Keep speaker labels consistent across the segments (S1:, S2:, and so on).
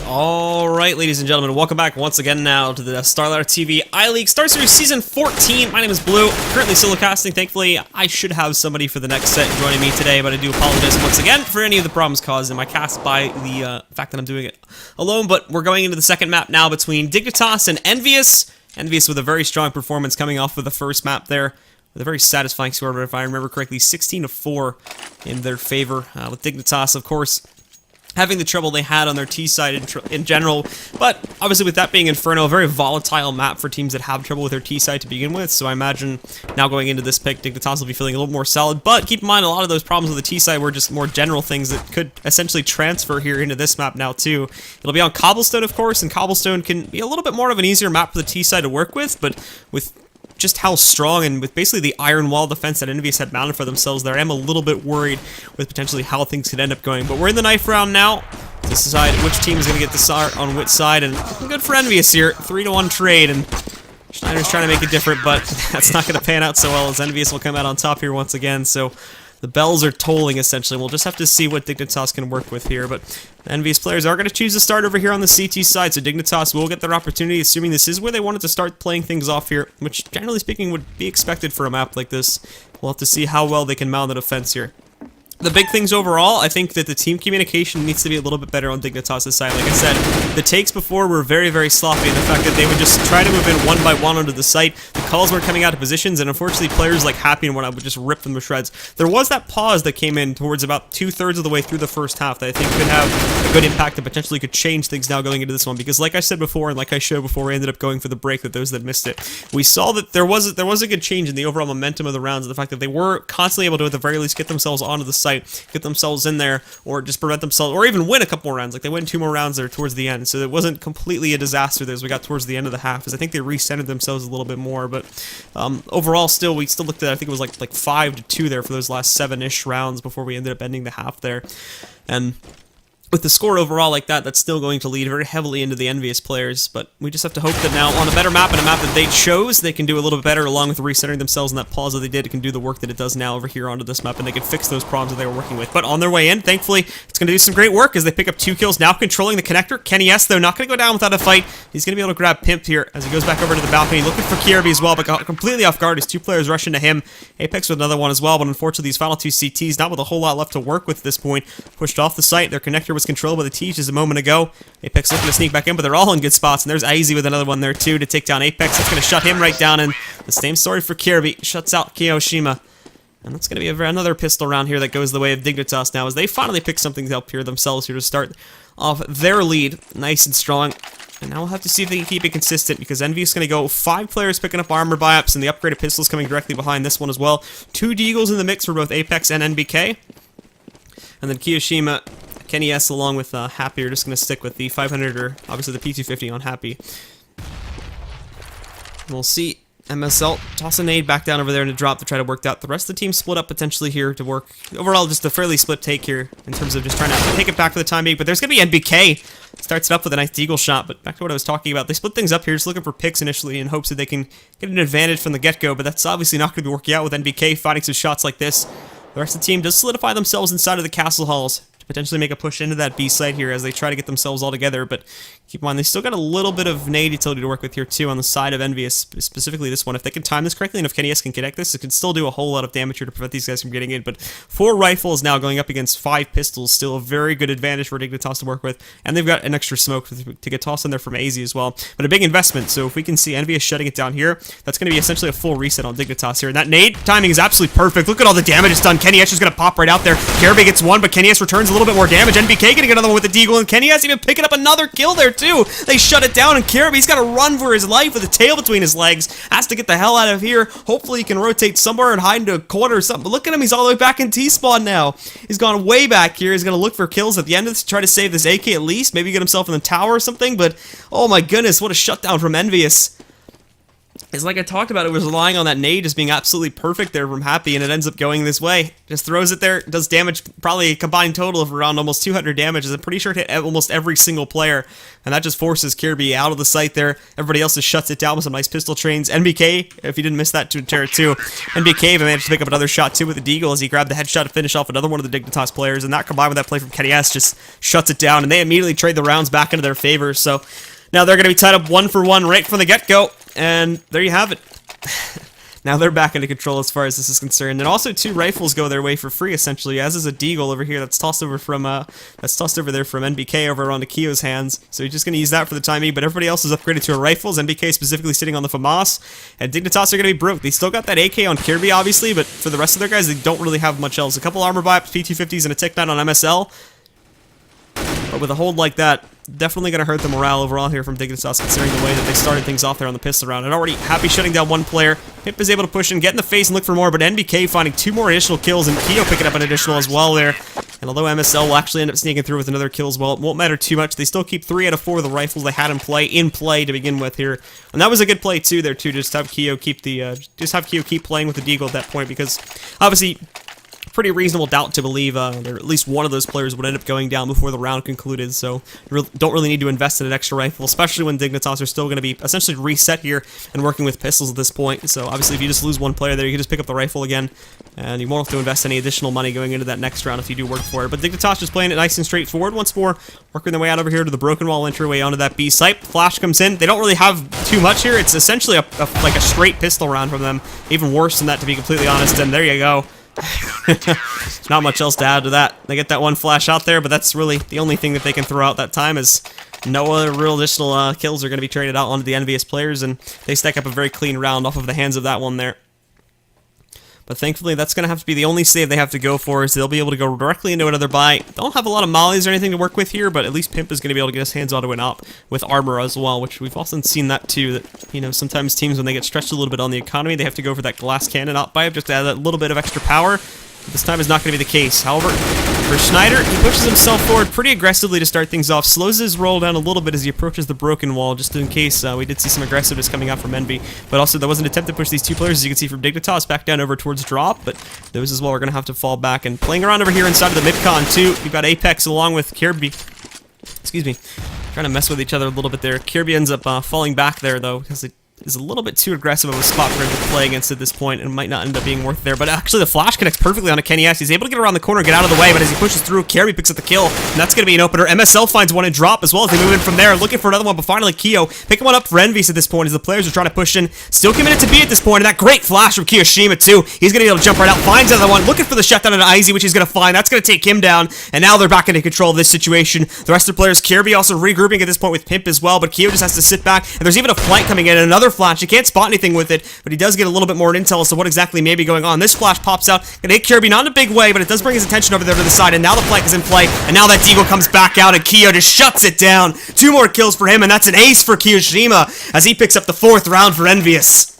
S1: Alright, ladies and gentlemen, welcome back once again now to the StarSeries TV iLeague StarSeries Season 14. My name is Blue, currently solo casting. Thankfully, I should have somebody for the next set joining me today, but I do apologize once again for any of the problems caused in my cast by the fact that I'm doing it alone. But we're going into the second map now between Dignitas and EnVyUs. EnVyUs with a very strong performance coming off of the first map there, with a very satisfying score, but if I remember correctly, 16-4 in their favor. With Dignitas, of course, having the trouble they had on their T side in general, but obviously with that being Inferno, a very volatile map for teams that have trouble with their T side to begin with, so I imagine now going into this pick, Dignitas will be feeling a little more solid, but keep in mind a lot of those problems with the T side were just more general things that could essentially transfer here into this map now too. It'll be on Cobblestone, of course, and Cobblestone can be a little bit more of an easier map for the T side to work with, but with just how strong and with basically the iron wall defense that EnVyUs had mounted for themselves there, I am a little bit worried with potentially how things could end up going. But we're in the knife round now to decide which team is going to get the start on which side, and good for EnVyUs here. 3-1 trade, and Schneider's trying to make it different, but that's not going to pan out so well as EnVyUs will come out on top here once again. So the bells are tolling, essentially. We'll just have to see what Dignitas can work with here, but the EnVyUs players are going to choose to start over here on the CT side, so Dignitas will get their opportunity, assuming this is where they wanted to start playing things off here, which, generally speaking, would be expected for a map like this. We'll have to see how well they can mount the defense here. The big things overall, I think that the team communication needs to be a little bit better on Dignitas' side. Like I said, the takes before were very, very sloppy, and the fact that they would just try to move in one by one onto the site, the calls weren't coming out of positions, and unfortunately players like Happy and whatnot would just rip them to shreds. There was that pause that came in towards about 2/3 of the way through the first half that I think could have a good impact and potentially could change things now going into this one, because like I said before, and like I showed before, we ended up going for the break with those that missed it. We saw that there was a good change in the overall momentum of the rounds, and the fact that they were constantly able to, at the very least, get themselves onto the site, get themselves in there, or just prevent themselves, or even win a couple more rounds. Like they win 2 more rounds there towards the end, so it wasn't completely a disaster there as we got towards the end of the half, as I think they recentered themselves a little bit more, but overall we still looked at, I think it was like 5-2 there for those last 7-ish rounds before we ended up ending the half there. And with the score overall like that, that's still going to lead very heavily into the EnVyUs players, but we just have to hope that now on a better map and a map that they chose, they can do a little bit better, along with recentering themselves in that pause that they did. It can do the work that it does now over here onto this map, and they can fix those problems that they were working with. But on their way in, thankfully, it's going to do some great work as they pick up 2 kills, now controlling the connector. Kenny though, not going to go down without a fight. He's going to be able to grab Pimp here as he goes back over to the balcony, looking for Kirby as well, but got completely off guard as 2 players rush into him. Apex with another one as well, but unfortunately these final 2 CTs, not with a whole lot left to work with at this point, pushed off the site. Their connector was controlled by the T just a moment ago. Apex looking to sneak back in, but they're all in good spots, and there's Easy with another one there too to take down Apex. That's going to shut him right down, and the same story for Kirby. Shuts out Kiyoshima. And that's going to be another pistol round here that goes the way of Dignitas now, as they finally pick something up here themselves here to start off their lead nice and strong. And now we'll have to see if they can keep it consistent, because EnVyUs is going to go 5 players picking up armor buy-ups, and the upgraded pistols coming directly behind this one as well. 2 Deagles in the mix for both Apex and NBK. And then Kiyoshima, Kenny along with Happy are just going to stick with the 500, or obviously the P250 on Happy. We'll see MSL toss a nade back down over there to drop to try to work out. The rest of the team split up potentially here to work. Overall, just a fairly split take here in terms of just trying to take it back for the time being. But there's going to be NBK. Starts it up with a nice deagle shot, but back to what I was talking about. They split things up here, just looking for picks initially in hopes that they can get an advantage from the get-go, but that's obviously not going to be working out with NBK finding some shots like this. The rest of the team does solidify themselves inside of the castle halls, potentially make a push into that B site here as they try to get themselves all together, but keep in mind, they still got a little bit of nade utility to work with here too on the side of EnVyUs, specifically this one. If they can time this correctly, and if Kenny can connect this, it can still do a whole lot of damage here to prevent these guys from getting in, but 4 rifles now going up against 5 pistols, still a very good advantage for Dignitas to work with, and they've got an extra smoke to get tossed in there from AZ as well, but a big investment, so if we can see EnVyUs shutting it down here, that's going to be essentially a full reset on Dignitas here, and that nade timing is absolutely perfect. Look at all the damage it's done. Kenny is going to pop right out there. Kirby gets 1, but Kenny returns a little bit more damage. NBK getting another one with the deagle, and Kenny even picking up another kill there too. They shut it down, and Kirby's got to run for his life with a tail between his legs. Has to get the hell out of here. Hopefully he can rotate somewhere and hide into a corner or something. But look at him, he's all the way back in T-spawn now. He's gone way back here. He's going to look for kills at the end of this, try to save this AK at least. Maybe get himself in the tower or something, but oh my goodness, what a shutdown from EnVyUs. is, like I talked about, it was relying on that nade just being absolutely perfect there from Happy, and it ends up going this way. Just throws it there, does damage, probably a combined total of around almost 200 damage. I'm pretty sure it hit almost every single player, and that just forces Kirby out of the site there. Everybody else just shuts it down with some nice pistol trains. NBK, if you didn't miss that to Terra 2, NBK managed to pick up another shot too with the Deagle as he grabbed the headshot to finish off another one of the Dignitas players, and that combined with that play from Kenny S just shuts it down, and they immediately trade the rounds back into their favor. So now they're going to be tied up 1-for-1 right from the get-go, and there you have it. Now they're back into control as far as this is concerned, and also 2 rifles go their way for free essentially, as is a Deagle over here that's tossed over from there from NBK over onto Kio's hands. So he's just going to use that for the time being, but everybody else is upgraded to a rifles. NBK specifically sitting on the FAMAS, and Dignitas are going to be broke. They still got that AK on Kirby obviously, but for the rest of their guys, they don't really have much else. A couple armor buy-ups, P250s, and a Tick 9 on MSL. But with a hold like that, definitely going to hurt the morale overall here from Dignitas, considering the way that they started things off there on the pistol round. And already Happy shutting down one player. Pimp is able to push in, get in the face, and look for more, but NBK finding 2 more additional kills, and Keo picking up an additional as well there. And although MSL will actually end up sneaking through with another kill as well, it won't matter too much. They still keep 3 out of 4 of the rifles they had in play to begin with here. And that was a good play too there too, just have Keo keep playing with the Deagle at that point, because obviously pretty reasonable doubt to believe there at least one of those players would end up going down before the round concluded, so you don't really need to invest in an extra rifle, especially when Dignitas are still going to be essentially reset here and working with pistols at this point. So obviously if you just lose one player there, you can just pick up the rifle again, and you won't have to invest any additional money going into that next round if you do work for it. But Dignitas just playing it nice and straightforward once more, working their way out over here to the broken wall entryway onto that B site. Flash comes in. They don't really have too much here. It's essentially like a straight pistol round from them, even worse than that to be completely honest, and there you go. Not much else to add to that. They get that one flash out there, but that's really the only thing that they can throw out that time, as no other real additional kills are going to be traded out onto the EnVyUs players, and they stack up a very clean round off of the hands of that one there. But thankfully, that's going to have to be the only save they have to go for, is they'll be able to go directly into another buy. They don't have a lot of mollies or anything to work with here, but at least Pimp is going to be able to get his hands onto an op with armor as well, which we've often seen that too, that, you know, sometimes teams, when they get stretched a little bit on the economy, they have to go for that glass cannon op buy just to add that little bit of extra power. This time is not going to be the case. However, for Schneider, he pushes himself forward pretty aggressively to start things off, slows his roll down a little bit as he approaches the broken wall, just in case we did see some aggressiveness coming out from Envy. But also, there was an attempt to push these 2 players, as you can see from Dignitas, back down over towards drop, but those as well are going to have to fall back. And playing around over here inside of the midcon too, you've got Apex along with Kirby. Excuse me. Trying to mess with each other a little bit there. Kirby ends up falling back there, though, because it is a little bit too aggressive of a spot for him to play against at this point, and might not end up being worth there. But actually, the flash connects perfectly onto Kenny S. He's able to get around the corner and get out of the way, but as he pushes through, Kirby picks up the kill, and that's going to be an opener. MSL finds one in drop as well as they move in from there, looking for another one, but finally Keo picking one up for EnVyUs at this point as the players are trying to push in. Still committed to B at this point, and that great flash from Kiyoshima too. He's going to be able to jump right out, finds another one, looking for the shutdown into Izzy, which he's going to find. That's going to take him down, and now they're back into control of this situation. The rest of the players, Kirby also regrouping at this point with Pimp as well, but Keo just has to sit back, and there's even a flank coming in, and another flash. He can't spot anything with it, but he does get a little bit more intel as to what exactly may be going on. This flash pops out, gonna hit Kirby, not in a big way, but it does bring his attention over there to the side, and now the flank is in play, and now that Deagle comes back out, and Keo just shuts it down. 2 more kills for him, and that's an ace for Kiyoshima as he picks up the 4th round for EnVyUs.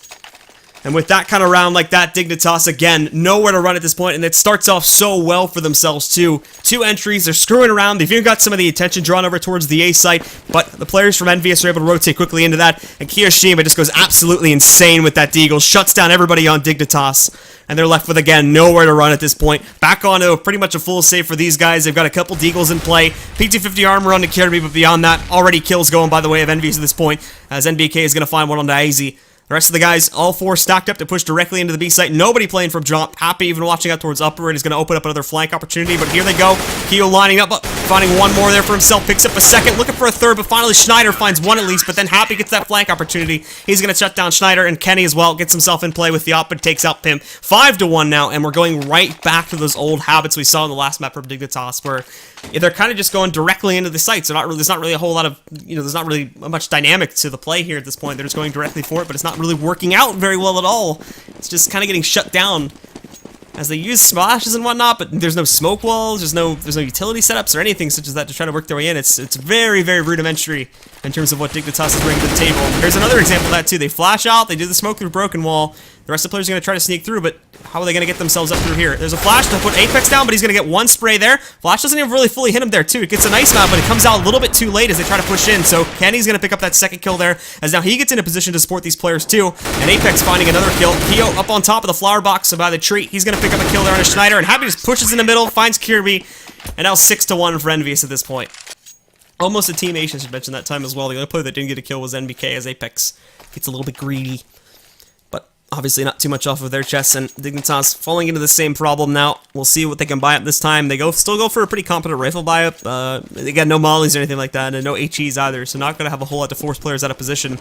S1: And with that kind of round like that, Dignitas, again, nowhere to run at this point, and it starts off so well for themselves, too. 2 entries, they're screwing around, they've even got some of the attention drawn over towards the A site, but the players from EnVyUs are able to rotate quickly into that, and Kiyoshima just goes absolutely insane with that Deagle, shuts down everybody on Dignitas, and they're left with, again, nowhere to run at this point. Back onto pretty much a full save for these guys. They've got a couple Deagles in play, P250 armor on the Kirby, but beyond that, already kills going by the way of EnVyUs at this point, as NBK is going to find one on Izzy. The rest of the guys, all 4 stacked up to push directly into the B site. Nobody playing from jump. Happy even watching out towards upper, and is going to open up another flank opportunity. But here they go. Keo lining up, finding one more there for himself. Picks up a second, looking for a third, but finally Schneider finds one at least. But then Happy gets that flank opportunity. He's going to shut down Schneider, and Kenny as well gets himself in play with the op, but takes out Pimp. 5-1 now, and we're going right back to those old habits we saw in the last map from Dignitas, where they're kind of just going directly into the sites. There's not really a whole lot of, there's not really much dynamic to the play here at this point. They're just going directly for it, but it's not really working out very well at all. It's just kind of getting shut down as they use splashes and whatnot, but there's no smoke walls, there's no utility setups or anything such as that to try to work their way in. It's very, very rudimentary in terms of what Dignitas is bringing to the table. Here's another example of that too. They flash out, they do the smoke through broken wall, The rest of the players are going to try to sneak through, but how are they going to get themselves up through here? There's a flash to put Apex down, but he's going to get one spray there. Flash doesn't even really fully hit him there, too. It gets a nice map, but it comes out a little bit too late as they try to push in. So Kenny's going to pick up that second kill there, as now he gets in a position to support these players, too. And Apex finding another kill. Keo up on top of the flower box by the tree. He's going to pick up a kill there on a Schneider, and Happy just pushes in the middle, finds Kirby, and now 6-1 for EnVyUs at this point. Almost a team ace, I should mention that time as well. The only player that didn't get a kill was NBK, as Apex gets a little bit greedy. But obviously not too much off of their chests, and Dignitas falling into the same problem now. We'll see what they can buy up this time. They still go for a pretty competent rifle buy up. They got no mollies or anything like that, and no HEs either, so not going to have a whole lot to force players out of position.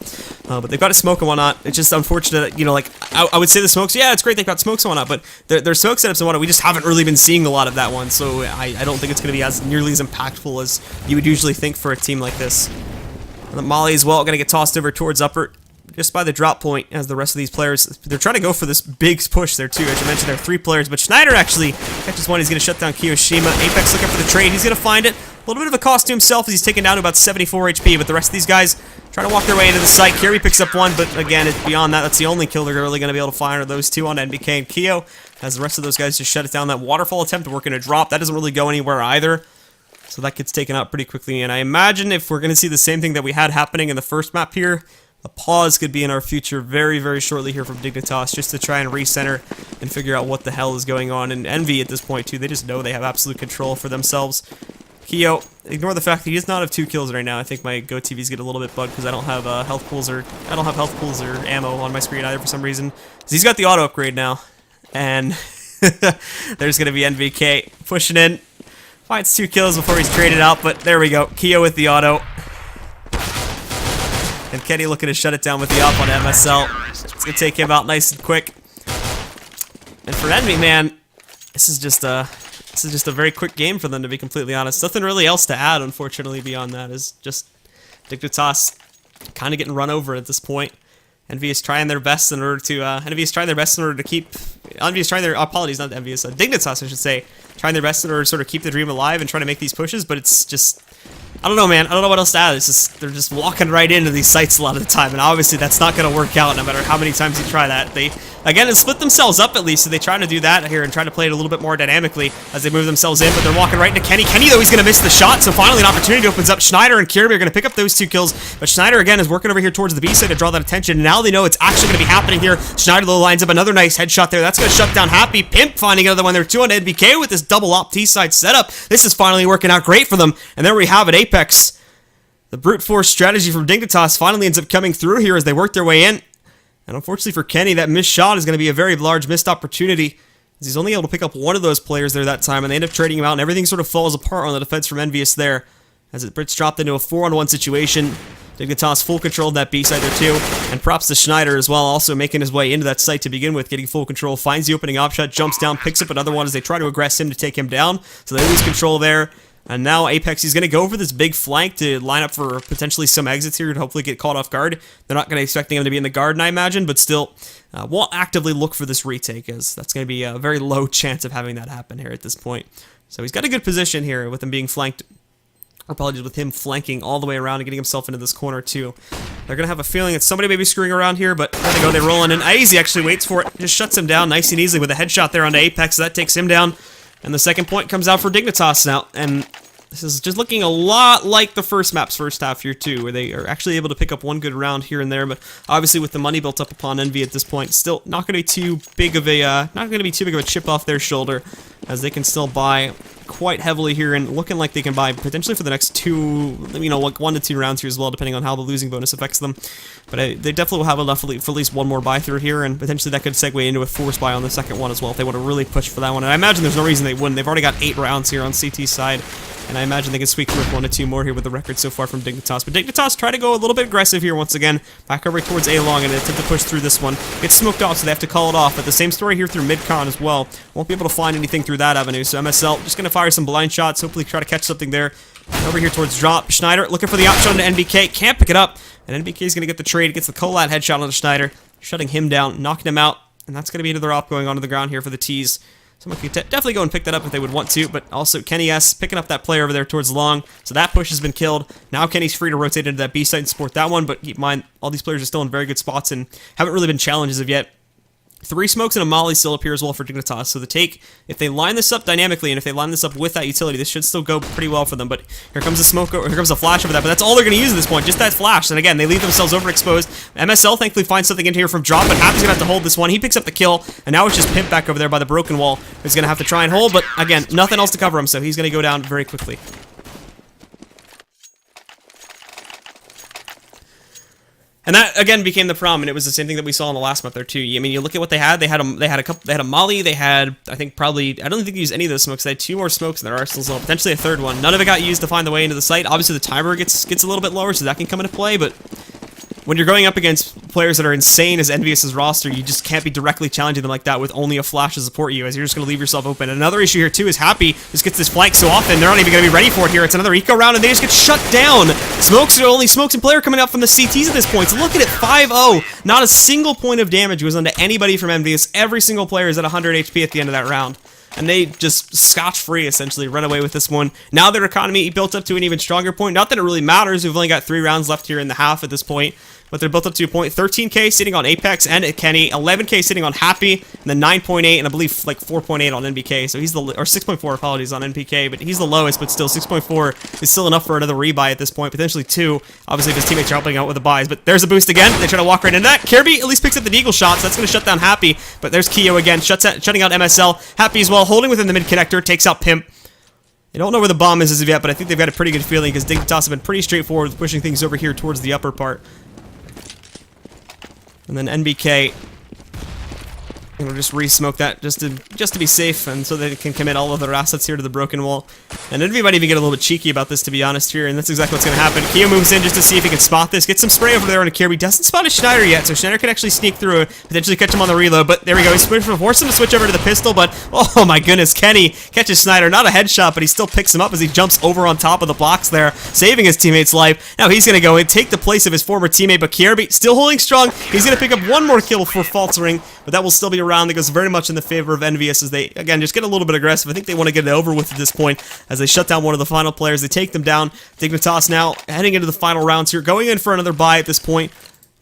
S1: But they've got a smoke and whatnot. It's just unfortunate that, you know, like, I would say the smokes, yeah, it's great they've got smokes and whatnot, but their smoke setups and whatnot, we just haven't really been seeing a lot of that one, so I don't think it's going to be as nearly as impactful as you would usually think for a team like this. And the molly as well, going to get tossed over towards upper, just by the drop point, as the rest of these players, they're trying to go for this big push there too. As you mentioned, there are 3 players, but Schneider actually catches one. He's going to shut down Kiyoshima. Apex looking for the trade. He's going to find it. A little bit of a cost to himself as he's taken down to about 74 HP, but the rest of these guys trying to walk their way into the site. Kirby picks up one, but again, beyond that, that's the only kill they're really going to be able to fire, those 2 on NBK and Keo, as the rest of those guys just shut it down. That waterfall attempt to work in a drop, that doesn't really go anywhere either. So that gets taken out pretty quickly, and I imagine if we're going to see the same thing that we had happening in the first map here, a pause could be in our future very, very shortly here from Dignitas, just to try and recenter and figure out what the hell is going on. And Envy at this point, too, they just know they have absolute control for themselves. Keo, ignore the fact that he does not have 2 kills right now. I think my Go TVs get a little bit bugged because I don't have health pools or ammo on my screen either for some reason. He's got the auto upgrade now, and there's going to be NVK pushing in. Finds 2 kills before he's traded out, but there we go. Keo with the auto. And Kenny looking to shut it down with the op on MSL. It's going to take him out nice and quick. And for Envy, man, this is just a very quick game for them, to be completely honest. Nothing really else to add, unfortunately, beyond that. Is just Dignitas kind of getting run over at this point. EnVyUs trying their best in order to keep. EnVyUs trying their apologies, not EnVyUs. Dignitas, I should say, trying their best in order to sort of keep the dream alive and trying to make these pushes. But it's just, I don't know, man. I don't know what else to add. It's just they're just walking right into these sites a lot of the time, and obviously that's not going to work out no matter how many times you try that. They again split themselves up at least, so they try to do that here and try to play it a little bit more dynamically as they move themselves in. But they're walking right into Kenny. Kenny though, he's going to miss the shot, so finally an opportunity opens up. Schneider and Kirby are going to pick up those 2 kills, but Schneider again is working over here towards the B side to draw that attention. And now they know it's actually going to be happening here. Schneider though lines up another nice headshot there. That's going to shut down Happy. Pimp finding another one there too on NBK with this double op T side setup. This is finally working out great for them, and there we have it. Apex. The brute force strategy from Dignitas finally ends up coming through here as they work their way in. And unfortunately for Kenny, that missed shot is going to be a very large missed opportunity, as he's only able to pick up one of those players there that time, and they end up trading him out, and everything sort of falls apart on the defense from EnVyUs there, as it's dropped into a 4-on-1 situation. Dignitas full control of that B side there too, and props to Schneider as well, also making his way into that site to begin with, getting full control, finds the opening op shot, jumps down, picks up another one as they try to aggress him to take him down, so they lose control there. And now Apex, he's going to go for this big flank to line up for potentially some exits here and hopefully get caught off guard. They're not going to expect him to be in the garden, I imagine, but still, we'll actively look for this retake, as that's going to be a very low chance of having that happen here at this point. So he's got a good position here with him being flanked. Apologies, with him flanking all the way around and getting himself into this corner too. They're going to have a feeling that somebody may be screwing around here, but there they go, they roll in, and Aizy actually waits for it, just shuts him down nice and easily with a headshot there onto Apex, so that takes him down. And the second point comes out for Dignitas now, and this is just looking a lot like the first map's first half here too, where they are actually able to pick up one good round here and there, but obviously with the money built up upon Envy at this point, still not going to be too big of a chip off their shoulder, as they can still buy quite heavily here, and looking like they can buy potentially for the next 2, you know, like 1 to 2 rounds here as well, depending on how the losing bonus affects them. But they definitely will have enough for at least one more buy through here, and potentially that could segue into a force buy on the second one as well if they want to really push for that one. And I imagine there's no reason they wouldn't. They've already got 8 rounds here on CT's side, and I imagine they can squeak through with 1 to 2 more here with the record so far from Dignitas. But Dignitas try to go a little bit aggressive here once again, back over towards A-Long and attempt to push through this one. Gets smoked off, so they have to call it off. But the same story here through mid-con as well. Won't be able to find anything through that avenue, so MSL just going to fire some blind shots, hopefully try to catch something there. And over here towards drop, Schneider looking for the option into NBK, can't pick it up, and NBK is going to get the trade, gets the Colat headshot onto Schneider, shutting him down, knocking him out, and that's going to be another op going onto the ground here for the T's. Someone could definitely go and pick that up if they would want to, but also Kenny S picking up that player over there towards Long, so that push has been killed. Now Kenny's free to rotate into that B side and support that one, but keep in mind, all these players are still in very good spots and haven't really been challenged as of yet. 3 smokes and a molly still appear as well for Dignitas. So the take, if they line this up dynamically and if they line this up with that utility, this should still go pretty well for them. But here comes a smoke, or here comes a flash over that. But that's all they're going to use at this point, just that flash. And again, they leave themselves overexposed. MSL thankfully finds something into here from Drop, but Happy's going to have to hold this one. He picks up the kill, and now it's just Pimp back over there by the broken wall. He's going to have to try and hold, but again, nothing else to cover him, so he's going to go down very quickly. And that again became the problem, and it was the same thing that we saw in the last map there too. I mean, you look at what they had. They had a molly. They had, I think, probably, I don't think they used any of those smokes. They had 2 more smokes in their arsenals, potentially a 3rd one. None of it got used to find the way into the site. Obviously, the timer gets a little bit lower, so that can come into play. But when you're going up against players that are insane as EnVyUs' roster, you just can't be directly challenging them like that with only a flash to support you, as you're just going to leave yourself open. And another issue here too is Happy just gets this flank so often, they're not even going to be ready for it here. It's another eco round, and they just get shut down. Smokes are only smokes and player coming out from the CTs at this point. So look at it, 5-0. Not a single point of damage goes onto anybody from EnVyUs. Every single player is at 100 HP at the end of that round. And they just scotch-free, essentially, run away with this one. Now their economy built up to an even stronger point. Not that it really matters. We've only got 3 rounds left here in the half at this point. But they're built up to a point. 13k sitting on Apex and at Kenny. 11k sitting on Happy. And then 9.8 and I believe like 4.8 on NBK. So he's the... Or 6.4, apologies, on NPK. But he's the lowest, but still 6.4 is still enough for another rebuy at this point. Potentially 2. Obviously, if his teammates are helping out with the buys. But there's a boost again. They try to walk right into that. Kirby at least picks up the Deagle shot. So that's going to shut down Happy. But there's Keo again. Shutting out MSL. Happy as well. Holding within the mid-connector. Takes out Pimp. I don't know where the bomb is as of yet, but I think they've got a pretty good feeling because Dignitas have been pretty straightforward with pushing things over here towards the upper part. And then NBK, and we'll just re-smoke that just to be safe, and so they can commit all of their assets here to the broken wall. And Envy might even get a little bit cheeky about this, to be honest here, and that's exactly what's going to happen. Keo moves in just to see if he can spot this, get some spray over there on a Kirby. Doesn't spot a Schneider yet, so Schneider can actually sneak through, potentially catch him on the reload. But there we go, he's forced him to switch over to the pistol, but oh my goodness, Kenny catches Schneider. Not a headshot, but he still picks him up as he jumps over on top of the blocks there, saving his teammate's life. Now he's going to go and take the place of his former teammate, but Kirby still holding strong. He's going to pick up one more kill for faltering, but that will still be a round that goes very much in the favor of EnVyUs as they, again, just get a little bit aggressive. I think they want to get it over with at this point as they shut down one of the final players. They take them down. Dignitas now heading into the final rounds here, going in for another buy at this point.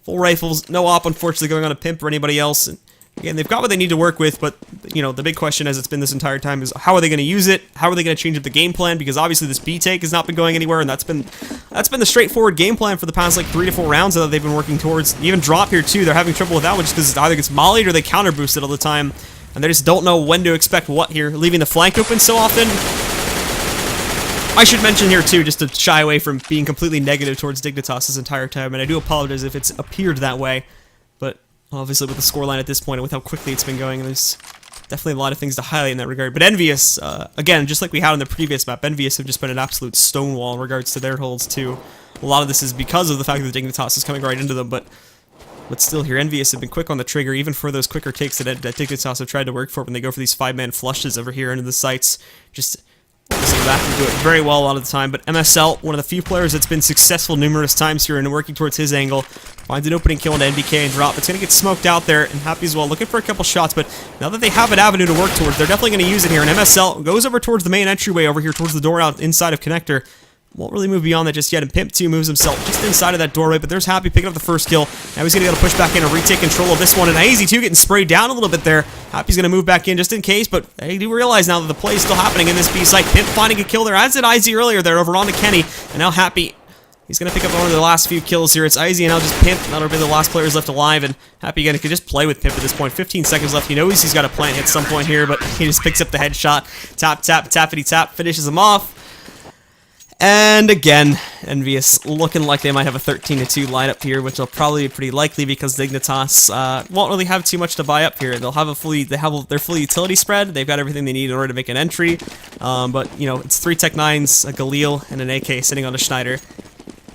S1: Full rifles, no op, unfortunately, going on a Pimp or anybody else. And again, they've got what they need to work with, but, you know, the big question as it's been this entire time is how are they going to use it? How are they going to change up the game plan? Because obviously this B take has not been going anywhere, and that's been the straightforward game plan for the past, like, 3 to 4 rounds that they've been working towards. Even Drop here, too, they're having trouble with that one just because it either gets mollied or they counter boosted all the time. And they just don't know when to expect what here, leaving the flank open so often. I should mention here, too, just to shy away from being completely negative towards Dignitas this entire time, and I do apologize if it's appeared that way, but obviously with the scoreline at this point and with how quickly it's been going, there's definitely a lot of things to highlight in that regard. But EnVyUs, again, just like we had on the previous map, EnVyUs have just been an absolute stonewall in regards to their holds, too. A lot of this is because of the fact that Dignitas is coming right into them, but still here, EnVyUs have been quick on the trigger, even for those quicker takes that Dignitas have tried to work for when they go for these 5-man flushes over here into the sites. Just back and do it very well a lot of the time. But MSL, one of the few players that's been successful numerous times here and working towards his angle, finds an opening kill into NBK and Drop. It's going to get smoked out there, and Happy as well, looking for a couple shots, but now that they have an avenue to work towards, they're definitely going to use it here, and MSL goes over towards the main entryway over here towards the door out inside of Connector. Won't really move beyond that just yet, and Pimp 2 moves himself just inside of that doorway, but there's Happy picking up the first kill. Now he's going to be able to push back in and retake control of this one, and AZ2 getting sprayed down a little bit there. Happy's going to move back in just in case, but they do realize now that the play is still happening in this B site. Pimp finding a kill there, as did IZ earlier there over on to Kenny, and now Happy, he's going to pick up one of the last few kills here. It's IZ and now just Pimp. That'll be the last players left alive, and Happy again can just play with Pimp at this point. 15 seconds left. He knows he's got a plant hit some point here, but he just picks up the headshot. Tap, tap, tappity tap, finishes him off. And again, EnVyUs looking like they might have a 13-2 lineup here, which will probably be pretty likely because Dignitas won't really have too much to buy up here. They'll have their full utility spread. They've got everything they need in order to make an entry. But you know, it's 3 Tech 9s, a Galil, and an AK sitting on a Schneider,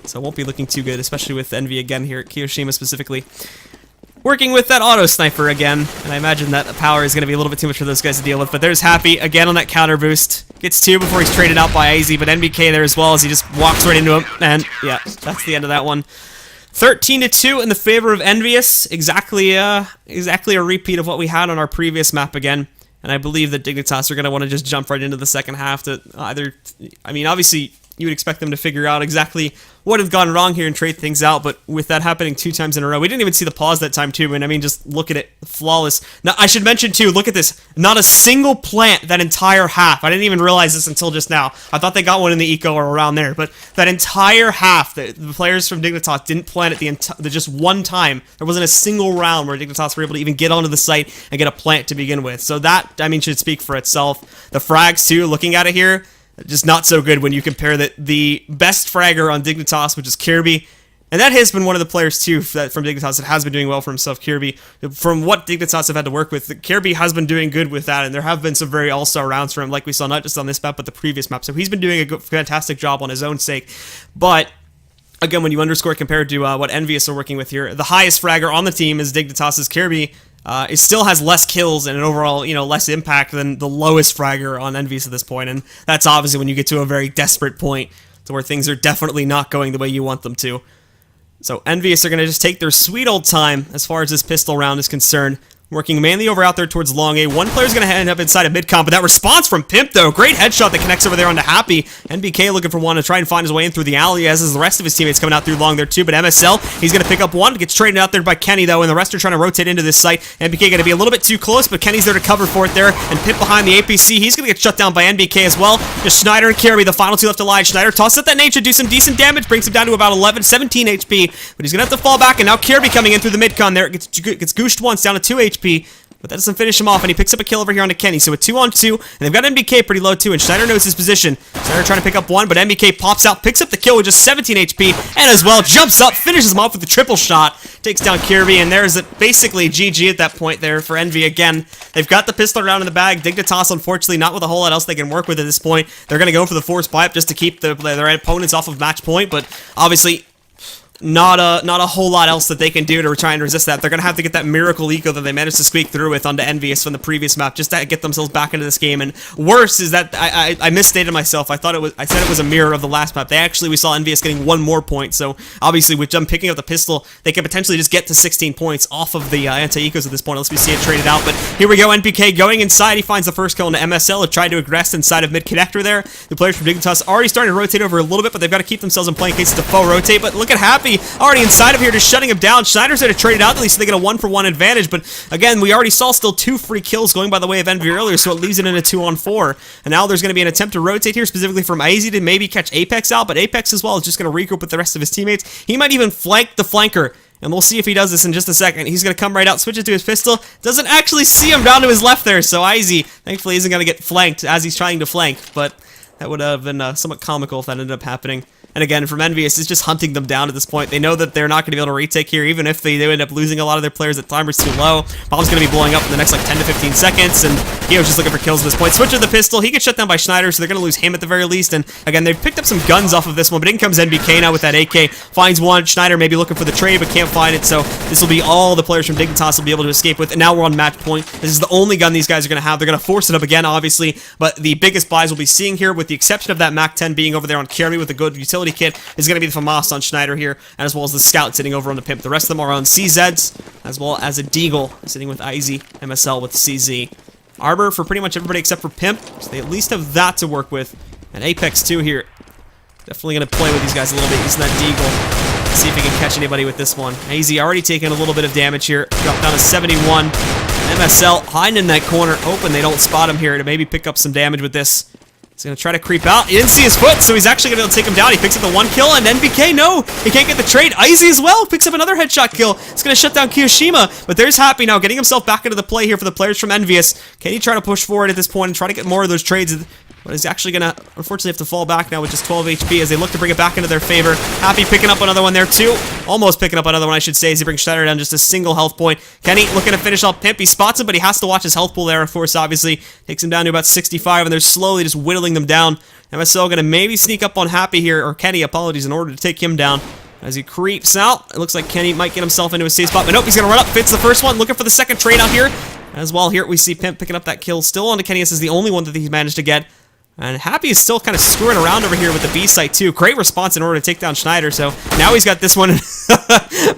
S1: so it won't be looking too good, especially with Envy again here at Kiyoshima specifically. Working with that auto sniper again, and I imagine that the power is going to be a little bit too much for those guys to deal with, but there's Happy again on that counter boost. Gets 2 before he's traded out by AZ, but NBK there as well as he just walks right into him, and yeah, that's the end of that one. 13-2 in the favor of EnVyUs, exactly a repeat of what we had on our previous map again, and I believe that Dignitas are going to want to just jump right into the second half to either, I mean, obviously, you would expect them to figure out exactly what had gone wrong here and trade things out, but with that happening 2 times in a row, we didn't even see the pause that time too, and I mean, just look at it, flawless. Now, I should mention too, look at this, not a single plant that entire half. I didn't even realize this until just now. I thought they got one in the eco or around there, but that entire half, the players from Dignitas didn't plant it the just one time. There wasn't a single round where Dignitas were able to even get onto the site and get a plant to begin with, so that, I mean, should speak for itself. The frags too, looking at it here, just not so good when you compare that the best fragger on Dignitas, which is Kirby, and that has been one of the players too from Dignitas that has been doing well for himself, Kirby. From what Dignitas have had to work with, Kirby has been doing good with that, and there have been some very all-star rounds for him, like we saw not just on this map, but the previous map, so he's been doing a fantastic job on his own sake. But again, when you underscore compared to what EnVyUs are working with here, the highest fragger on the team is Dignitas' Kirby. It still has less kills and an overall, less impact than the lowest fragger on EnVyUs at this point, and that's obviously when you get to a very desperate point to where things are definitely not going the way you want them to. So EnVyUs are going to just take their sweet old time as far as this pistol round is concerned. Working mainly over out there towards long A. One player's going to end up inside of mid-comp, but that response from Pimp, though, great headshot that connects over there onto Happy. NBK looking for one to try and find his way in through the alley, as is the rest of his teammates coming out through long there, too. But MSL, he's going to pick up one, gets traded out there by Kenny, though, and the rest are trying to rotate into this site. NBK going to be a little bit too close, but Kenny's there to cover for it there, and Pimp behind the APC. He's going to get shut down by NBK as well. Just Schneider and Kirby, the final 2 left alive. Schneider tosses at that nature, do some decent damage, brings him down to about 17 HP, but he's going to have to fall back, and now Kirby coming in through the mid-con there. Gets gooshed once, down to 2 HP. But that doesn't finish him off, and he picks up a kill over here onto Kenny. So a 2-on-2, and they've got NBK pretty low too, and Schneider knows his position. Schneider trying to pick up one, but NBK pops out, picks up the kill with just 17 HP, and as well jumps up, finishes him off with the triple shot, takes down Kirby, and there's basically GG at that point there for Envy again. They've got the pistol round in the bag. Dignitas, unfortunately, not with a whole lot else they can work with at this point. They're going to go for the force pipe just to keep their opponents off of match point, but obviously not a whole lot else that they can do to try and resist that. They're going to have to get that miracle eco that they managed to squeak through with onto EnVyUs from the previous map just to get themselves back into this game. And worse is that I misstated myself. I said it was a mirror of the last map. We saw EnVyUs getting 1 more point. So obviously with them picking up the pistol, they can potentially just get to 16 points off of the anti-ecos at this point, unless we see it traded out. But here we go, NPK going inside. He finds the first kill into MSL. It tried to aggress inside of mid-connector there. The players from Dignitas already starting to rotate over a little bit, but they've got to keep themselves in play in case it's a faux rotate. But look at Happy already inside of here, just shutting him down. Schneider's there to trade it out, at least so they get a 1-for-1 advantage, but again, we already saw still 2 free kills going by the way of Envy earlier, so it leaves it in a 2-on-4, and now there's going to be an attempt to rotate here, specifically from Izzy to maybe catch Apex out, but Apex as well is just going to regroup with the rest of his teammates. He might even flank the flanker, and we'll see if he does this in just a second. He's going to come right out, switch it to his pistol, doesn't actually see him down to his left there, so Izzy, thankfully, isn't going to get flanked as he's trying to flank, but that would have been somewhat comical if that ended up happening. And again, from EnVyUs, it's just hunting them down at this point. They know that they're not going to be able to retake here, even if they end up losing a lot of their players. The timer's too low. Bomb's going to be blowing up in the next like 10 to 15 seconds, and Gio's just looking for kills at this point. Switch to the pistol. He gets shut down by Schneider, so they're going to lose him at the very least. And again, they've picked up some guns off of this one, but in comes NBK now with that AK. Finds one. Schneider maybe looking for the trade, but can't find it, so this will be all the players from Dignitas will be able to escape with. And now we're on match point. This is the only gun these guys are going to have. They're going to force it up again, obviously, but the biggest buys we'll be seeing here, with the exception of that MAC-10 being over there on Kirby with a good utility kit, is going to be the FAMAS on Schneider here, as well as the Scout sitting over on the Pimp. The rest of them are on CZs, as well as a Deagle sitting with Izzy, MSL with CZ. Arbor for pretty much everybody except for Pimp, so they at least have that to work with. And Apex too here. Definitely going to play with these guys a little bit, using that Deagle. Let's see if he can catch anybody with this one. Izzy already taking a little bit of damage here. Dropped down to 71. MSL hiding in that corner, hoping they don't spot him here to maybe pick up some damage with this. He's going to try to creep out. He didn't see his foot, so he's actually going to take him down. He picks up the 1 kill, and NBK, no! He can't get the trade. Izzy as well picks up another headshot kill. It's going to shut down Kiyoshima, but there's Happy now, getting himself back into the play here for the players from EnVyUs. Can he try to push forward at this point and try to get more of those trades? But he's actually going to, unfortunately, have to fall back now with just 12 HP as they look to bring it back into their favor. Happy picking up another one there, too. Almost picking up another one, I should say, as he brings Schneider down just a single health point. Kenny looking to finish off Pimp. He spots him, but he has to watch his health pool there, of course, obviously. Takes him down to about 65, and they're slowly just whittling them down. MSL going to maybe sneak up on Happy here, or Kenny, apologies, in order to take him down. As he creeps out, it looks like Kenny might get himself into a safe spot, but nope, he's going to run up, fits the first one, looking for the second trade out here. As well, here we see Pimp picking up that kill, still onto Kenny. This is the only one that he's managed to get. And Happy is still kind of screwing around over here with the B site too. Great response in order to take down Schneider, so now he's got this one.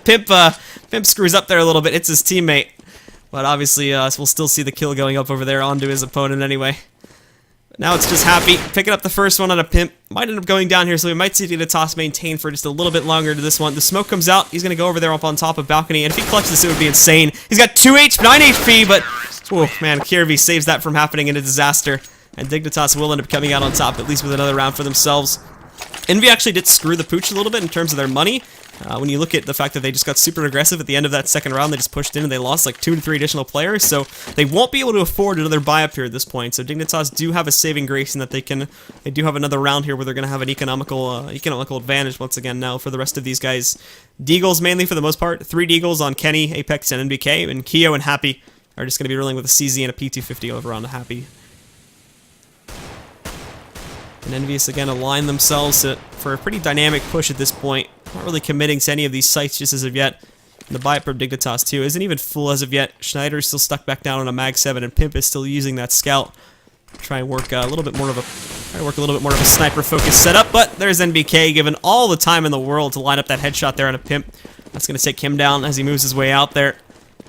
S1: Pimp screws up there a little bit, it's his teammate. But obviously, we'll still see the kill going up over there onto his opponent anyway. Now it's just Happy picking up the first one on a pimp. Might end up going down here, so we might see Dignitas maintain for just a little bit longer to this one. The smoke comes out. He's going to go over there up on top of balcony, and if he clutches this, it would be insane. He's got 9 HP, but oh man, Kirby saves that from happening in a disaster, and Dignitas will end up coming out on top, at least with another round for themselves. Envy actually did screw the pooch a little bit in terms of their money. When you look at the fact that they just got super aggressive at the end of that second round, they just pushed in and they lost like 2 to 3 additional players, so they won't be able to afford another buy-up here at this point. So Dignitas do have a saving grace in that they do have another round here where they're going to have an economical advantage once again now for the rest of these guys. Deagles mainly for the most part, 3 Deagles on Kenny, Apex, and NBK, and Keo and Happy are just going to be rolling with a CZ and a P250 over on Happy. And EnVyUs again align themselves for a pretty dynamic push at this point. Not really committing to any of these sites just as of yet. And the buy-up from Dignitas too isn't even full as of yet. Schneider's still stuck back down on a Mag 7, and Pimp is still using that scout. Try and work a little bit more of a sniper-focused setup, but there's NBK given all the time in the world to line up that headshot there on a Pimp. That's going to take him down as he moves his way out there.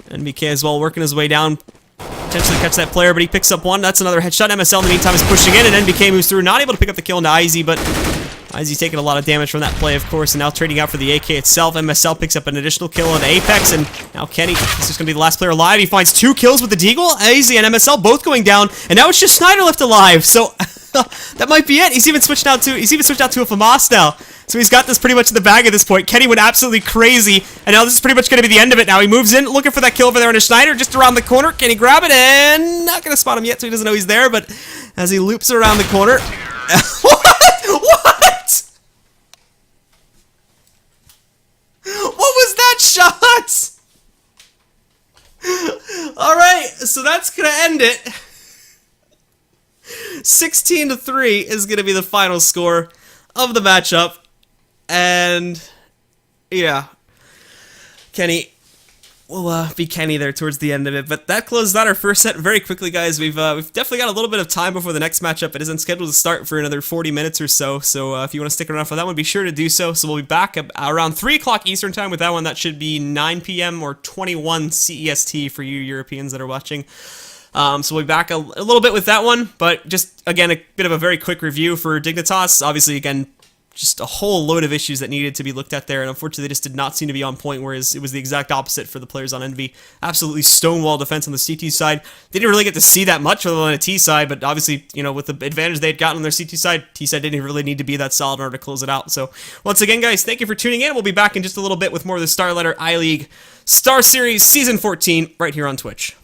S1: NBK as well working his way down. Potentially catch that player, but he picks up one. That's another headshot. MSL in the meantime is pushing in, and NBK moves through. Not able to pick up the kill into Izzy, but Izzy taking a lot of damage from that play, of course, and now trading out for the AK itself. MSL picks up an additional kill on Apex, and now Kenny, this is going to be the last player alive. He finds 2 kills with the Deagle. Izzy and MSL both going down, and now it's just Schneider left alive, so that might be it. He's even switched out to a FAMAS now. So he's got this pretty much in the bag at this point. Kenny went absolutely crazy, and now this is pretty much going to be the end of it now. He moves in, looking for that kill over there on a Schneider, just around the corner. Can he grab it? And not going to spot him yet, so he doesn't know he's there, but as he loops around the corner... What? What was that shot? Alright, so that's going to end it. 16-3 is going to be the final score of the matchup. And yeah, Kenny will be Kenny there towards the end of it. But that closes out our first set very quickly, guys. We've definitely got a little bit of time before the next matchup. It isn't scheduled to start for another 40 minutes or so. So if you want to stick around for that one, be sure to do so. So we'll be back around 3 o'clock Eastern time with that one. That should be 9 p.m. or 21 CEST for you Europeans that are watching. So we'll be back a little bit with that one. But just, again, a bit of a very quick review for Dignitas. Obviously, again, just a whole load of issues that needed to be looked at there, and unfortunately they just did not seem to be on point, whereas it was the exact opposite for the players on Envy. Absolutely stonewall defense on the CT side. They didn't really get to see that much other than a T side, but obviously, you know, with the advantage they had gotten on their CT side, T side didn't really need to be that solid in order to close it out. So, once again, guys, thank you for tuning in. We'll be back in just a little bit with more of the StarLetter I-League Star Series Season 14 right here on Twitch.